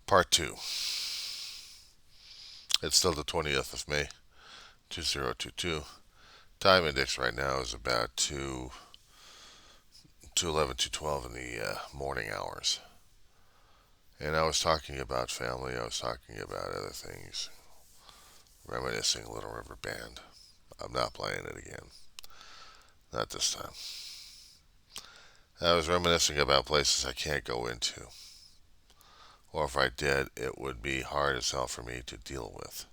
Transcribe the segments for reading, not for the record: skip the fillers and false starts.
Part 2. It's still the 20th of May, 2022. Time index right now is about 2:11, 2:12 in the morning hours. And I was talking about family, I was talking about other things, reminiscing Little River Band. I'm not playing it again. Not this time. I was reminiscing about places I can't go into. Or if I did, it would be hard as hell for me to deal with.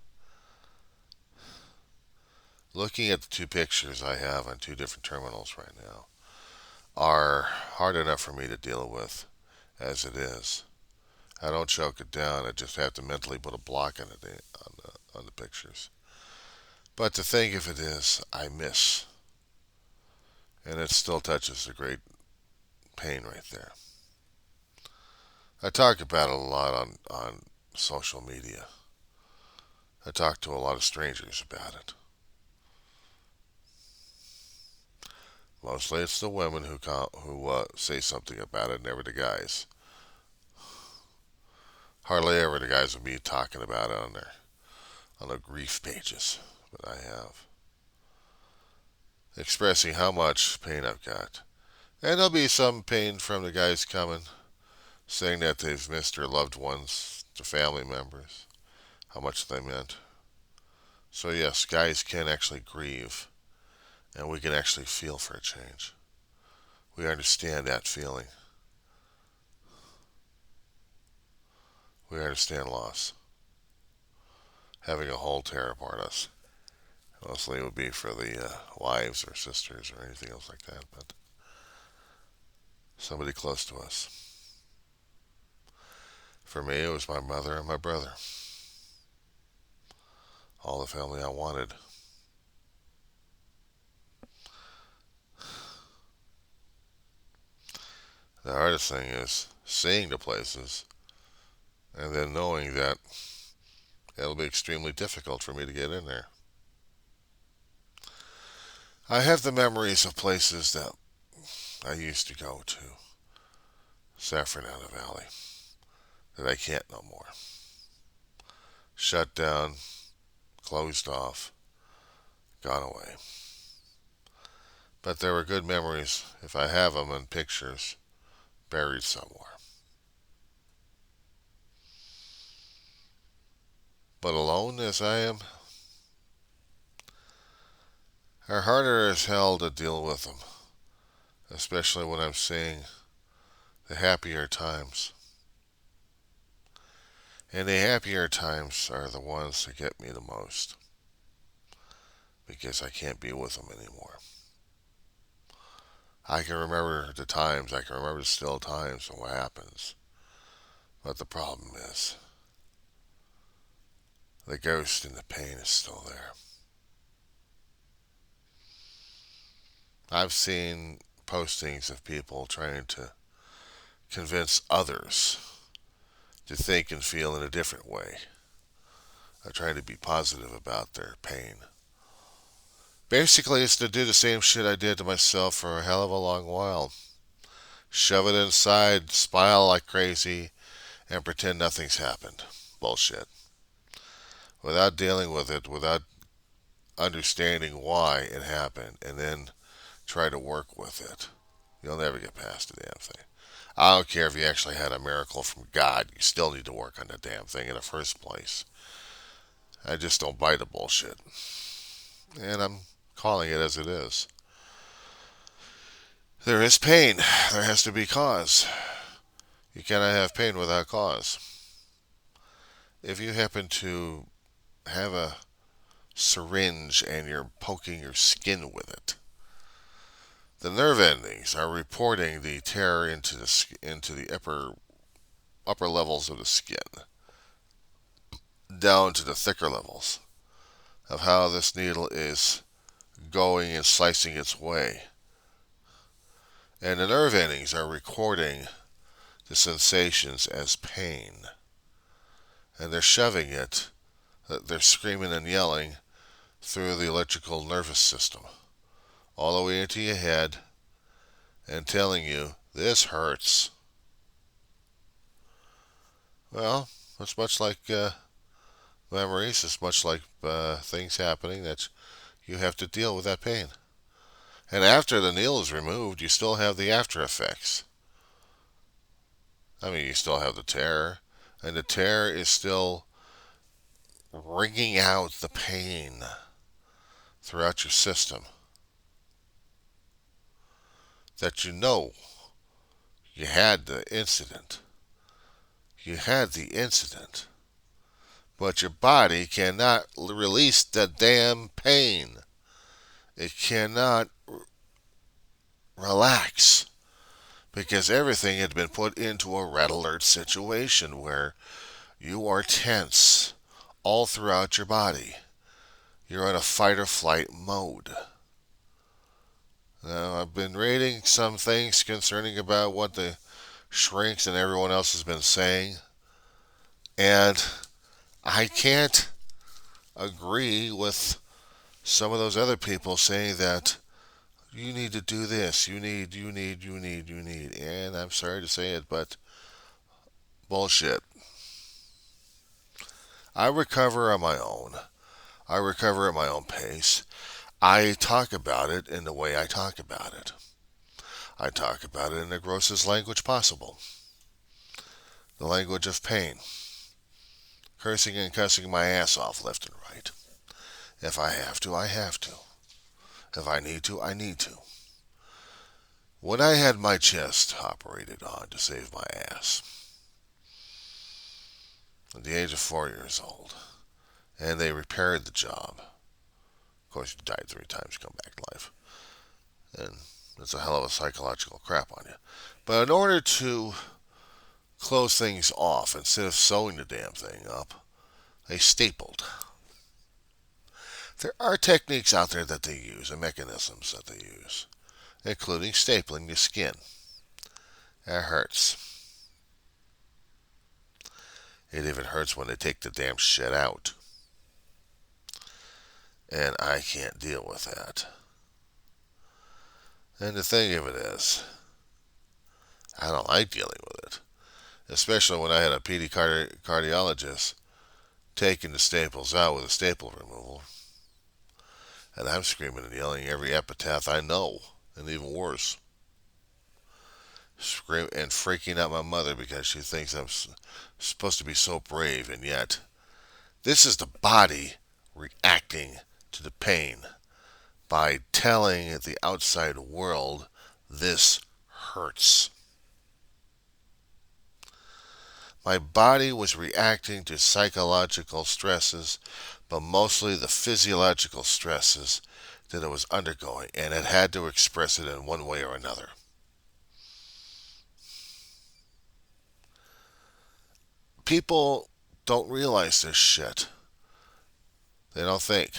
Looking at the two pictures I have on two different terminals right now are hard enough for me to deal with as it is. I don't choke it down. I just have to mentally put a block on it on the pictures. But to think if it is, I miss, and it still touches a great pain right there. I talk about it a lot on social media. I talk to a lot of strangers about it. Mostly it's the women who say something about it, never the guys. Hardly ever the guys will be talking about it on their grief pages, but I have expressing how much pain I've got. And there'll be some pain from the guys coming, saying that they've missed their loved ones, their family members, how much they meant. So yes, guys can actually grieve, and we can actually feel for a change. We understand that feeling. We understand loss. Having a hole tear apart us. Mostly it would be for the wives or sisters or anything else like that, but somebody close to us. For me, it was my mother and my brother. All the family I wanted. The hardest thing is seeing the places and then knowing that it'll be extremely difficult for me to get in there. I have the memories of places that I used to go to, Sacramento Valley, that I can't no more. Shut down, closed off, gone away. But there were good memories, if I have them in pictures, buried somewhere. But alone as I am, are harder as hell to deal with them, especially when I'm seeing the happier times. And the happier times are the ones that get me the most because I can't be with them anymore. I can remember the times, I can remember the still times and what happens. But the problem is, the ghost and the pain is still there. I've seen postings of people trying to convince others to think and feel in a different way. They're trying to be positive about their pain. Basically, it's to do the same shit I did to myself for a hell of a long while. Shove it inside, smile like crazy, and pretend nothing's happened. Bullshit. Without dealing with it, without understanding why it happened, and then try to work with it, you'll never get past the damn thing. I don't care if you actually had a miracle from God, you still need to work on the damn thing in the first place. I just don't buy the bullshit. And I'm calling it as it is. There is pain. There has to be cause. You cannot have pain without cause. If you happen to have a syringe and you're poking your skin with it, the nerve endings are reporting the tear into the upper levels of the skin, down to the thicker levels of how this needle is going and slicing its way. And the nerve endings are recording the sensations as pain. And they're shoving it, they're screaming and yelling through the electrical nervous system, all the way into your head, and telling you, this hurts. Well, It's much like memories. It's much like things happening that you have to deal with that pain. And after the needle is removed, you still have the after effects. I mean, you still have the tear, and the tear is still wringing out the pain throughout your system that you know you had the incident. You had the incident, but your body cannot release the damn pain. It cannot relax because everything had been put into a red alert situation where you are tense all throughout your body. You're in a fight or flight mode. Now, I've been reading some things concerning about what the shrinks and everyone else has been saying, and I can't agree with some of those other people saying that you need to do this, you need, and I'm sorry to say it, but bullshit. I recover on my own. I recover at my own pace. I talk about it in the way I talk about it. I talk about it in the grossest language possible. The language of pain. Cursing and cussing my ass off left and right. If I have to, I have to. If I need to, I need to. When I had my chest operated on to save my ass, at the age of 4 years old, and they repaired the job. Of course, you died 3 times, come back to life. And it's a hell of a psychological crap on you. But in order to close things off, instead of sewing the damn thing up, they stapled. There are techniques out there that they use and mechanisms that they use, including stapling the skin. It hurts. It even hurts when they take the damn shit out. And I can't deal with that. And the thing of it is, I don't like dealing with it. Especially when I had a PD cardiologist taking the staples out with a staple removal. And I'm screaming and yelling every epitaph I know, and even worse. Scream and freaking out my mother because she thinks I'm supposed to be so brave, and yet this is the body reacting to the pain by telling the outside world this hurts. My body was reacting to psychological stresses, but mostly the physiological stresses that it was undergoing, and it had to express it in one way or another. People don't realize this shit. They don't think.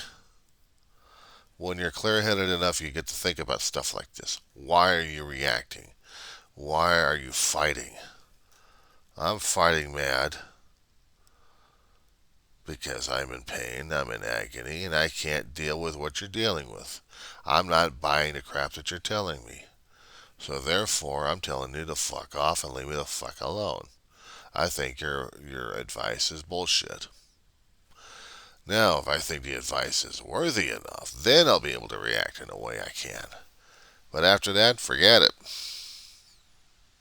When you're clear-headed enough, you get to think about stuff like this. Why are you reacting? Why are you fighting? I'm fighting mad because I'm in pain, I'm in agony, and I can't deal with what you're dealing with. I'm not buying the crap that you're telling me. So therefore, I'm telling you to fuck off and leave me the fuck alone. I think your advice is bullshit. Now, if I think the advice is worthy enough, then I'll be able to react in a way I can. But after that, forget it.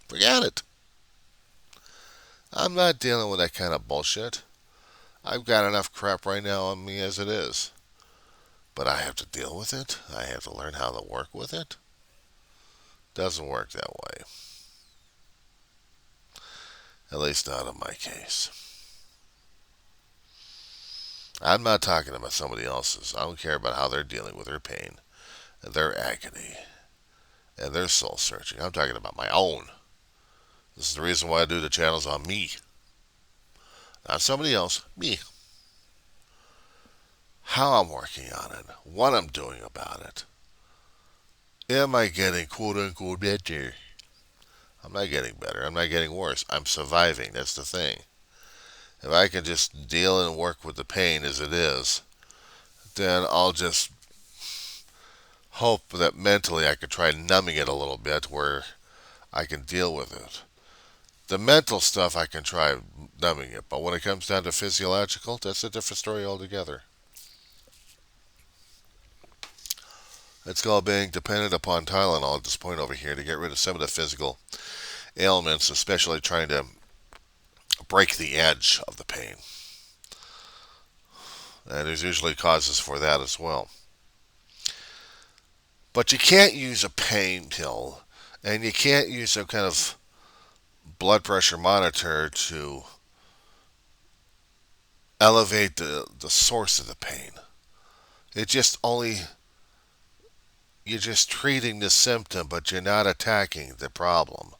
Forget it. I'm not dealing with that kind of bullshit. I've got enough crap right now on me as it is. But I have to deal with it. I have to learn how to work with it. Doesn't work that way. At least not in my case. I'm not talking about somebody else's. I don't care about how they're dealing with their pain and their agony and their soul searching. I'm talking about my own. This is the reason why I do the channels on me. Not somebody else, me. How I'm working on it, what I'm doing about it. Am I getting quote unquote better? I'm not getting better. I'm not getting worse. I'm surviving. That's the thing. If I can just deal and work with the pain as it is, then I'll just hope that mentally I could try numbing it a little bit where I can deal with it. The mental stuff I can try numbing it. But when it comes down to physiological, that's a different story altogether. It's called being dependent upon Tylenol at this point over here to get rid of some of the physical ailments, especially trying to break the edge of the pain. And there's usually causes for that as well. But you can't use a pain pill, and you can't use some kind of blood pressure monitor to elevate the source of the pain. It just only, you're just treating the symptom, but you're not attacking the problem.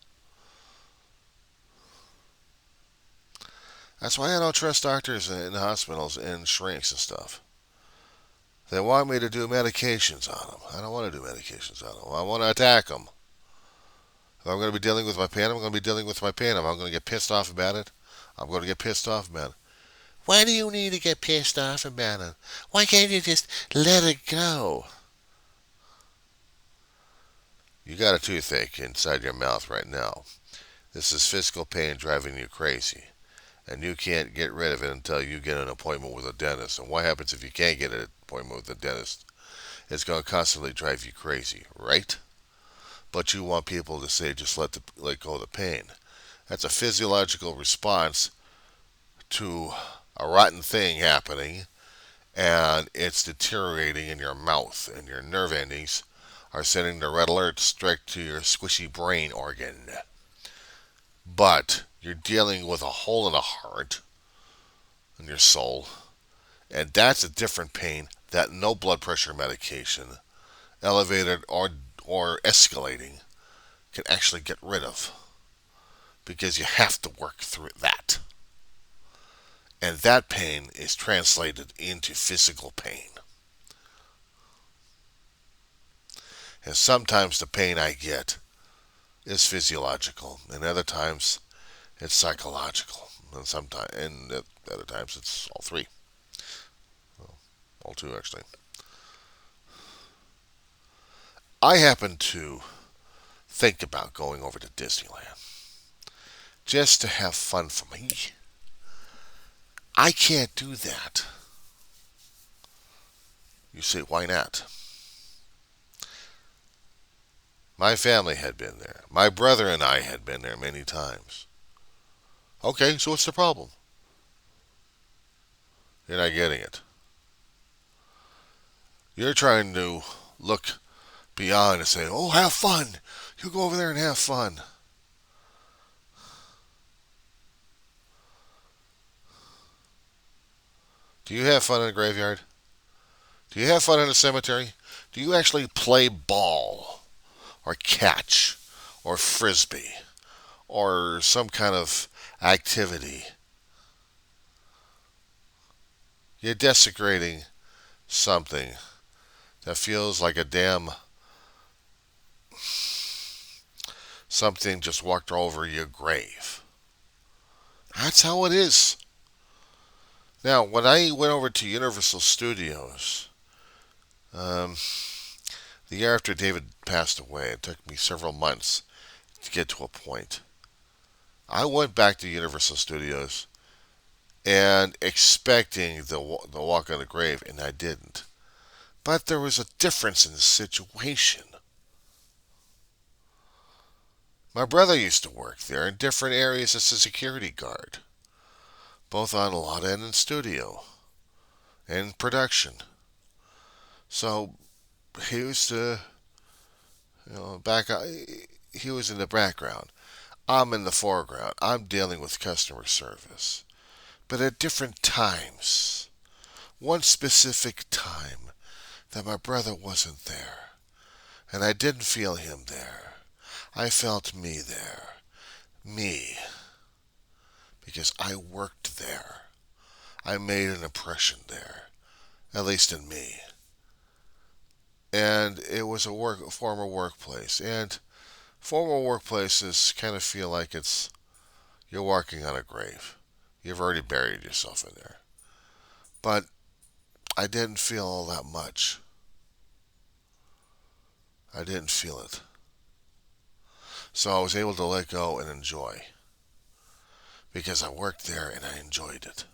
That's why I don't trust doctors in hospitals and shrinks and stuff. They want me to do medications on them. I don't want to do medications on them. I want to attack them. If I'm going to be dealing with my pain, I'm going to be dealing with my pain. If I'm going to get pissed off about it, I'm going to get pissed off about it. Why do you need to get pissed off about it? Why can't you just let it go? You got a toothache inside your mouth right now. This is physical pain driving you crazy. And you can't get rid of it until you get an appointment with a dentist. And what happens if you can't get an appointment with a dentist? It's going to constantly drive you crazy, right? But you want people to say, just let go of the pain. That's a physiological response to a rotten thing happening, and it's deteriorating in your mouth, and your nerve endings are sending the red alert straight to your squishy brain organ. But you're dealing with a hole in the heart in your soul, and that's a different pain that no blood pressure medication, elevated or escalating, can actually get rid of, because you have to work through that. And that pain is translated into physical pain. And sometimes the pain I get is physiological, and other times it's psychological, and other times it's all three. Well, all two, actually. I happen to think about going over to Disneyland just to have fun for me. I can't do that. You say, why not? My family had been there. My brother and I had been there many times. Okay, so what's the problem? You're not getting it. You're trying to look beyond and say, oh, have fun. You go over there and have fun. Do you have fun in a graveyard? Do you have fun in a cemetery? Do you actually play ball or catch or frisbee or some kind of activity? You're desecrating something that feels like a damn something just walked over your grave. That's how it is. Now, when I went over to Universal Studios, um, the year after David passed away, it took me several months to get to a point. I went back to Universal Studios and expecting the walk on the grave, and I didn't. But there was a difference in the situation. My brother used to work there in different areas as a security guard, both on lot and in studio and production. So he used to, back. He was in the background. I'm in the foreground. I'm dealing with customer service, but at different times. One specific time that my brother wasn't there, and I didn't feel him there. I felt me there. Me. Because I worked there. I made an impression there. At least in me. And it was a former workplace. And former workplaces kind of feel like you're walking on a grave. You've already buried yourself in there. But I didn't feel all that much. I didn't feel it. So I was able to let go and enjoy. because I worked there and I enjoyed it.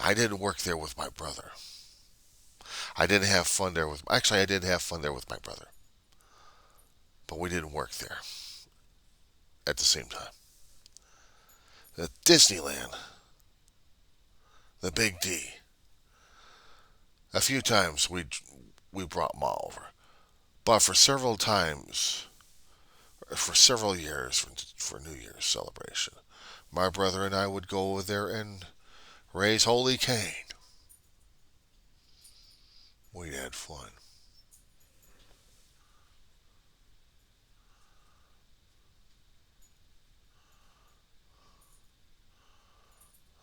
I didn't work there with my brother. I didn't have fun there with. Actually, I did have fun there with my brother, but we didn't work there at the same time. The Disneyland, the Big D. A few times we brought Ma over, but for several years for New Year's celebration, my brother and I would go over there and raise holy Cain. We had fun.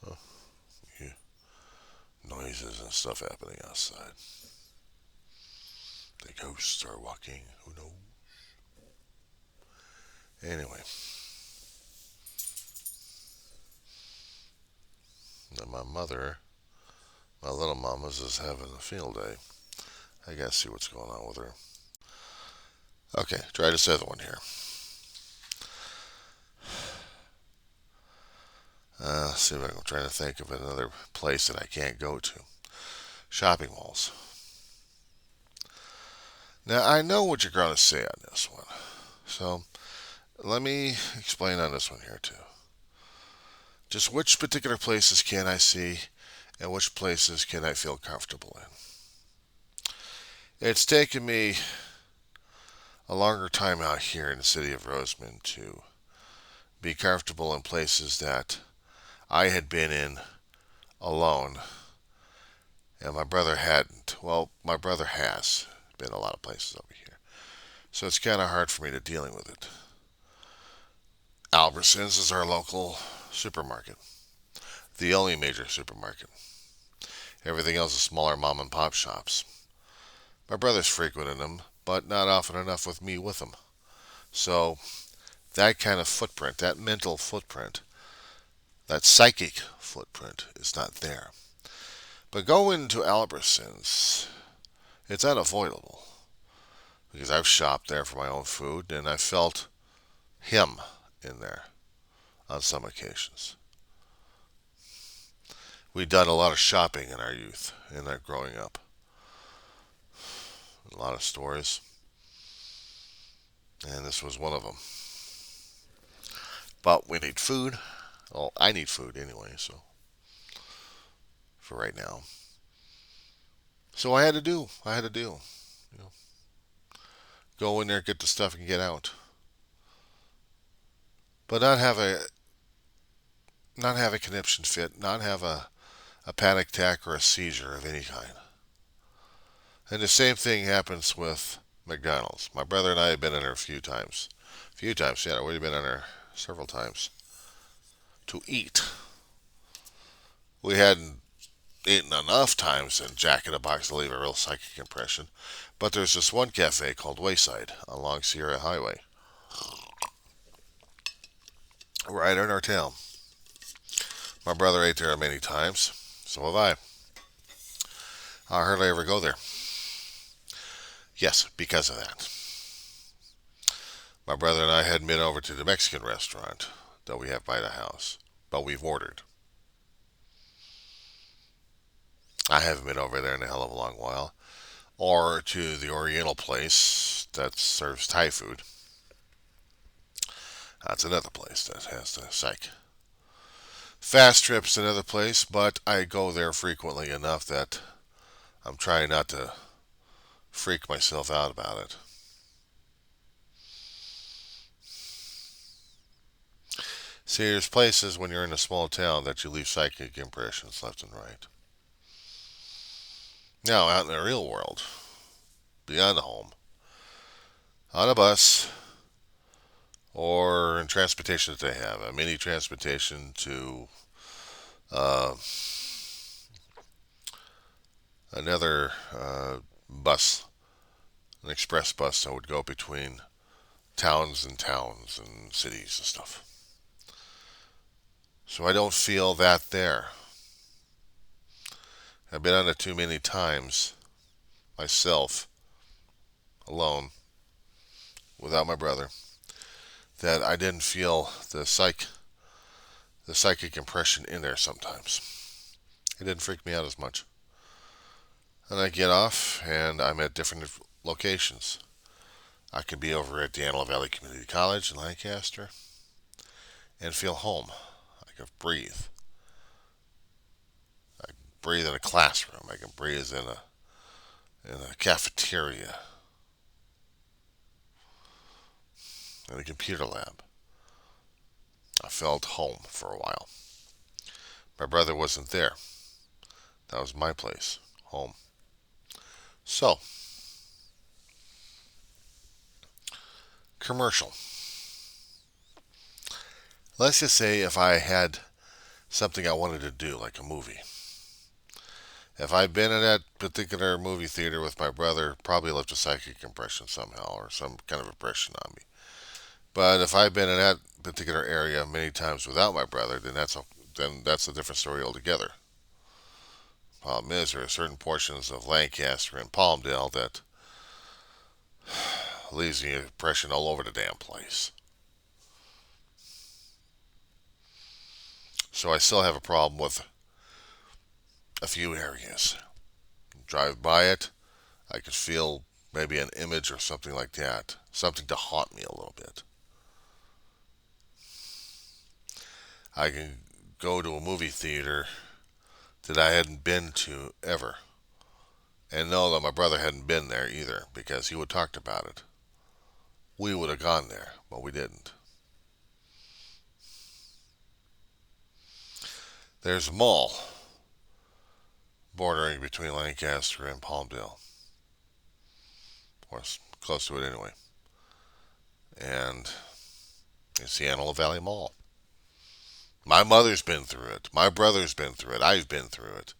Oh, yeah. Noises and stuff happening outside. The ghosts are walking. Who knows? Anyway, now my little mama's is having a field day. I gotta see what's going on with her. Okay, try this other one here. See if I'm trying to think of another place that I can't go to. Shopping malls. Now I know what you're going to say on this one, so let me explain on this one here too. Just which particular places can I see, and which places can I feel comfortable in? It's taken me a longer time out here in the city of Roseman to be comfortable in places that I had been in alone and my brother hadn't. Well, my brother has been a lot of places over here. So it's kind of hard for me to dealing with it. Albertsons is our local supermarket, the only major supermarket. Everything else is smaller mom and pop shops. My brother's frequenting them, but not often enough with me with him. So that kind of footprint, that mental footprint, that psychic footprint is not there. But going to Albertsons, it's unavoidable because I've shopped there for my own food and I felt him in there on some occasions. We'd done a lot of shopping in our youth, in our growing up. A lot of stores, and this was one of them. But we need food. Well, I need food anyway, so for right now. So I had to do, you know, go in there, get the stuff, and get out. But not have a conniption fit, not have a panic attack or a seizure of any kind. And the same thing happens with McDonald's. My brother and I have been in there a few times. A few times, yeah, we've been in there several times to eat. We hadn't eaten enough times in Jack in the Box to leave a real psychic impression. But there's this one cafe called Wayside along Sierra Highway, right in our town. My brother ate there many times. So have I. I hardly ever go there. Yes, because of that. My brother and I hadn't been over to the Mexican restaurant that we have by the house, but we've ordered. I haven't been over there in a hell of a long while. Or to the Oriental place that serves Thai food. That's another place that has the psych. Fast Trip's another place, but I go there frequently enough that I'm trying not to freak myself out about it. See, there's places when you're in a small town that you leave psychic impressions left and right. Now, out in the real world, beyond the home, on a bus, or in transportation that they have, a mini transportation to uh, another bus, an express bus that would go between towns and cities and stuff. So I don't feel that there. I've been on it too many times myself, alone, without my brother. that I didn't feel the psychic impression in there sometimes. It didn't freak me out as much. And I get off and I'm at different locations. I could be over at the Antelope Valley Community College in Lancaster and feel home. I can breathe. I can breathe in a classroom. I can breathe in a cafeteria, in a computer lab. I felt home for a while. My brother wasn't there. That was my place, home. So, commercial. Let's just say if I had something I wanted to do, like a movie. If I'd been in that particular movie theater with my brother, probably left a psychic impression somehow or some kind of impression on me. But if I'd been in that particular area many times without my brother, then that's a different story altogether. Problem is, there are certain portions of Lancaster and Palmdale that leaves the impression all over the damn place. So I still have a problem with a few areas. Drive by it, I could feel maybe an image or something like that. Something to haunt me a little bit. I can go to a movie theater that I hadn't been to ever and know that my brother hadn't been there either because he would have talked about it. We would have gone there, but we didn't. There's a mall bordering between Lancaster and Palmdale, or close to it anyway. And it's the Antelope Valley Mall. My mother's been through it. My brother's been through it. I've been through it.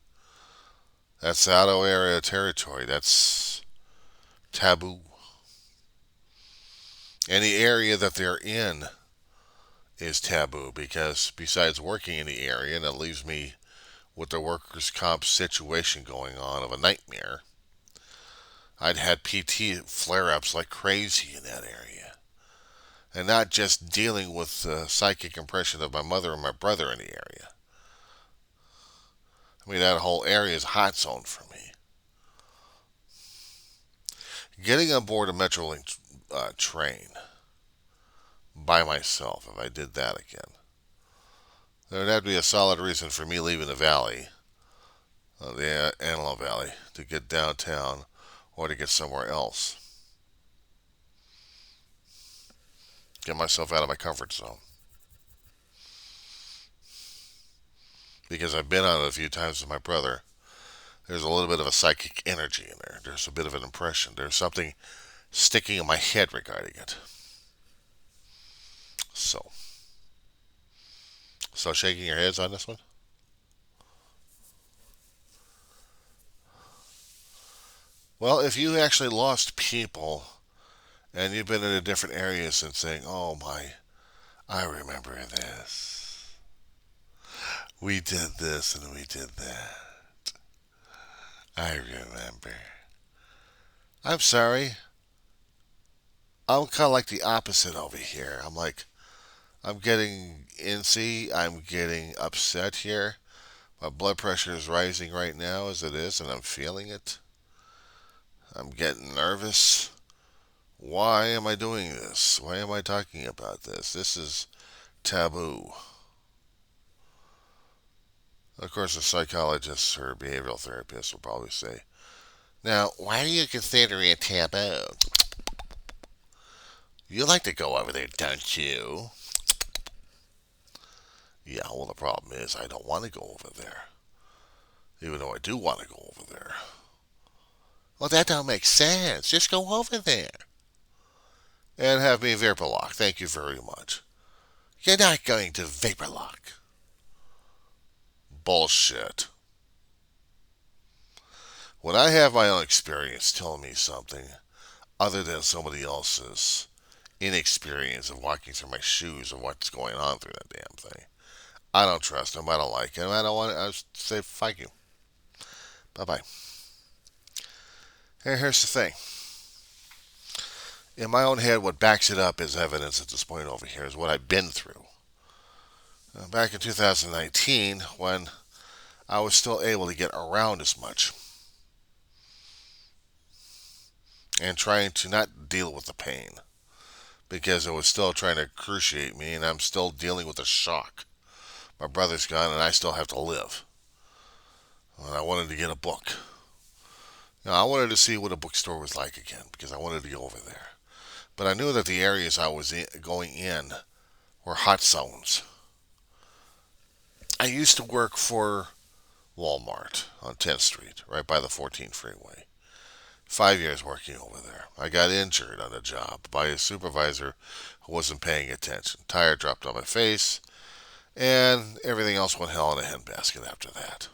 That's out of area territory. That's taboo. And the area that they're in is taboo because besides working in the area, and it leaves me with the workers' comp situation going on of a nightmare, I'd had PT flare ups like crazy in that area. And not just dealing with the psychic impression of my mother and my brother in the area. I mean, that whole area is a hot zone for me. Getting on board a Metrolink train by myself, if I did that again, there would have to be a solid reason for me leaving the valley, the Antelope Valley, to get downtown or to get somewhere else. Get myself out of my comfort zone. Because I've been on it a few times with my brother. There's a little bit of a psychic energy in there. There's a bit of an impression. There's something sticking in my head regarding it. So, shaking your heads on this one? Well, if you actually lost people and you've been in different areas and saying, oh my, I remember this. We did this and we did that. I remember. I'm sorry. I'm kind of like the opposite over here. I'm getting antsy. I'm getting upset here. My blood pressure is rising right now as it is, and I'm feeling it. I'm getting nervous. Why am I doing this? Why am I talking about this? This is taboo. Of course, a psychologist or behavioral therapist will probably say, now, why do you consider it taboo? You like to go over there, don't you? Yeah, well, the problem is I don't want to go over there. Even though I do want to go over there. Well, that don't make sense. Just go over there. And have me vapor lock. Thank you very much. You're not going to vapor lock. Bullshit. When I have my own experience telling me something other than somebody else's inexperience of walking through my shoes of what's going on through that damn thing, I don't trust them. I don't like them. I don't want to. I say fuck you. Bye bye. Here's the thing. In my own head, what backs it up as evidence at this point over here is what I've been through. Back in 2019, when I was still able to get around as much and trying to not deal with the pain because it was still trying to excruciate me and I'm still dealing with the shock. My brother's gone and I still have to live. And I wanted to get a book. I wanted to see what a bookstore was like again because I wanted to go over there. But I knew that the areas I was going in were hot zones. I used to work for Walmart on 10th Street, right by the 14 freeway. 5 years working over there. I got injured on a job by a supervisor who wasn't paying attention. Tire dropped on my face, and everything else went hell in a handbasket after that.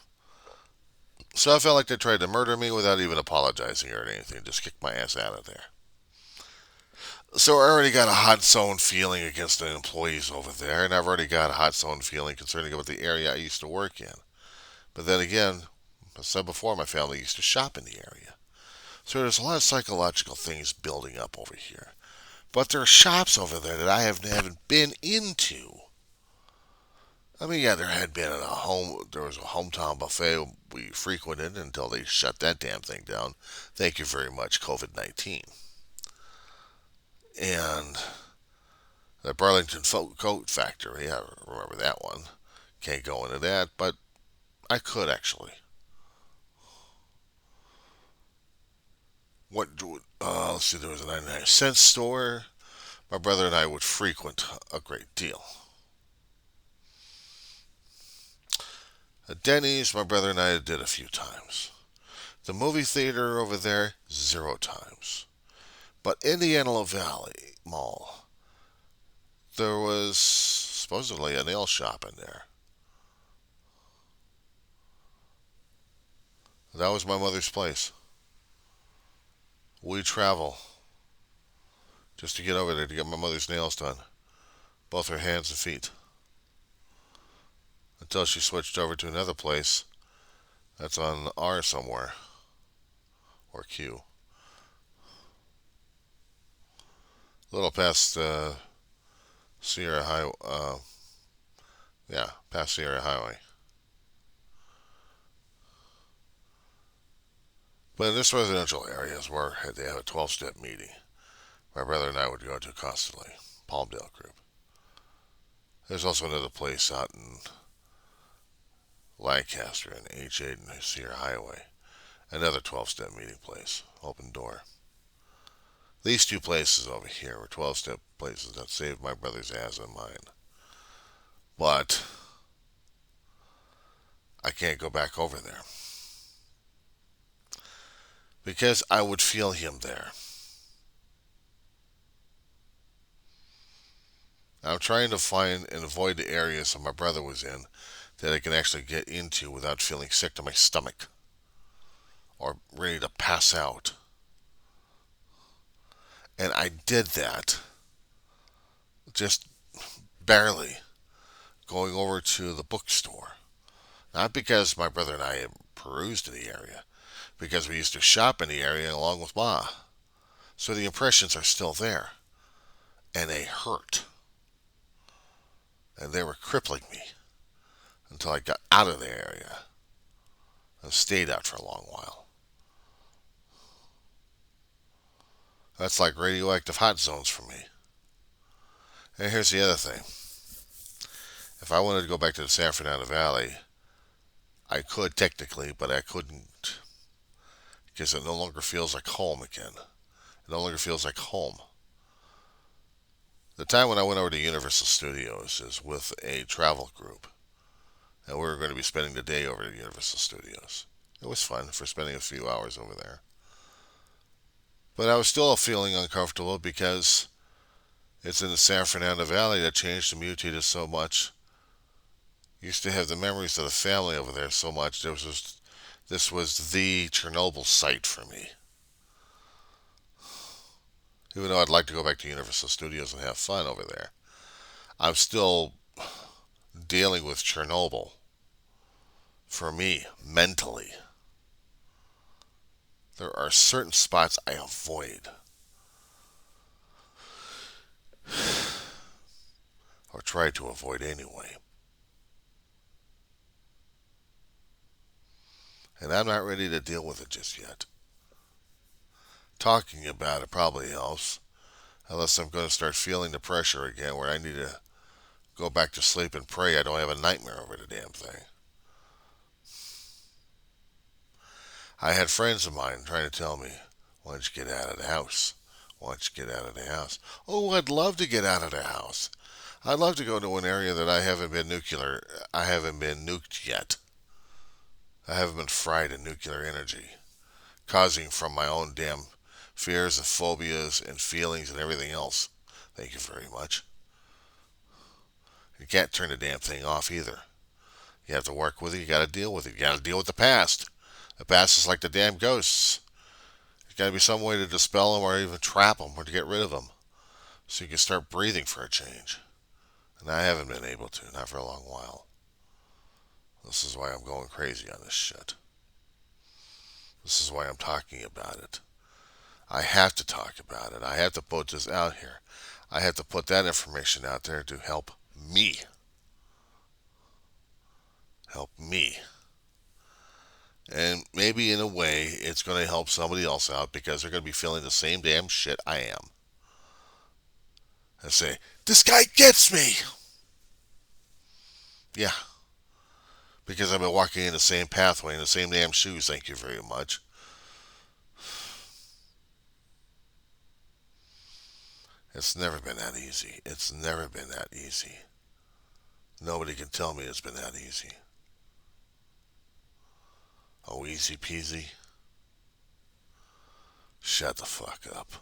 So I felt like they tried to murder me without even apologizing or anything. Just kicked my ass out of there. So I already got a hot zone feeling against the employees over there, and I've already got a hot zone feeling concerning about the area I used to work in. But then again, as I said before, my family used to shop in the area. So there's a lot of psychological things building up over here. But there are shops over there that I haven't been into. I mean, yeah, there was a hometown buffet we frequented until they shut that damn thing down. Thank you very much, COVID-19. And the Burlington Coat Factory, I remember that one. Can't go into that, but I could actually. Let's see, there was a 99-cent store. My brother and I would frequent a great deal. At Denny's, my brother and I did a few times. The movie theater over there, 0 times. But in the Antelope Valley Mall, there was supposedly a nail shop in there. That was my mother's place. We travel just to get over there to get my mother's nails done, both her hands and feet, until she switched over to another place that's on R somewhere, or Q. A little past Sierra Highway, past Sierra Highway. But in this residential area is where they have a 12-step meeting. My brother and I would go to constantly. Palmdale Group. There's also another place out in Lancaster in H8 and Sierra Highway. Another 12-step meeting place. Open door. These two places over here were 12-step places that saved my brother's ass and mine. But I can't go back over there. Because I would feel him there. I'm trying to find and avoid the areas that my brother was in that I can actually get into without feeling sick to my stomach or ready to pass out. And I did that just barely going over to the bookstore. Not because my brother and I had perused in the area, because we used to shop in the area along with Ma. So the impressions are still there. And they hurt. And they were crippling me until I got out of the area and stayed out for a long while. That's like radioactive hot zones for me. And here's the other thing. If I wanted to go back to the San Fernando Valley, I could technically, but I couldn't. Because it no longer feels like home again. It no longer feels like home. The time when I went over to Universal Studios is with a travel group. And we were going to be spending the day over at Universal Studios. It was fun for spending a few hours over there. But I was still feeling uncomfortable because it's in the San Fernando Valley that changed and mutated so much. Used to have the memories of the family over there so much. This was the Chernobyl site for me. Even though I'd like to go back to Universal Studios and have fun over there, I'm still dealing with Chernobyl for me mentally. There are certain spots I avoid. or try to avoid anyway. And I'm not ready to deal with it just yet. Talking about it probably helps, unless I'm going to start feeling the pressure again where I need to go back to sleep and pray I don't have a nightmare over the damn thing. I had friends of mine trying to tell me, why don't you get out of the house? Why don't you get out of the house? Oh, I'd love to get out of the house. I'd love to go to an area that I haven't been nuked yet. I haven't been fried in nuclear energy, causing from my own damn fears and phobias and feelings and everything else. Thank you very much. You can't turn the damn thing off either. You have to work with it. You got to deal with it. You got to deal with the past. The past is like the damn ghosts. There's got to be some way to dispel them or even trap them or to get rid of them so you can start breathing for a change. And I haven't been able to, not for a long while. This is why I'm going crazy on this shit. This is why I'm talking about it. I have to talk about it. I have to put this out here. I have to put that information out there to help me. Help me. And maybe in a way, it's going to help somebody else out because they're going to be feeling the same damn shit I am. And say, this guy gets me! Yeah. Because I've been walking in the same pathway, in the same damn shoes, thank you very much. It's never been that easy. It's never been that easy. Nobody can tell me it's been that easy. Oh, easy peasy? Shut the fuck up.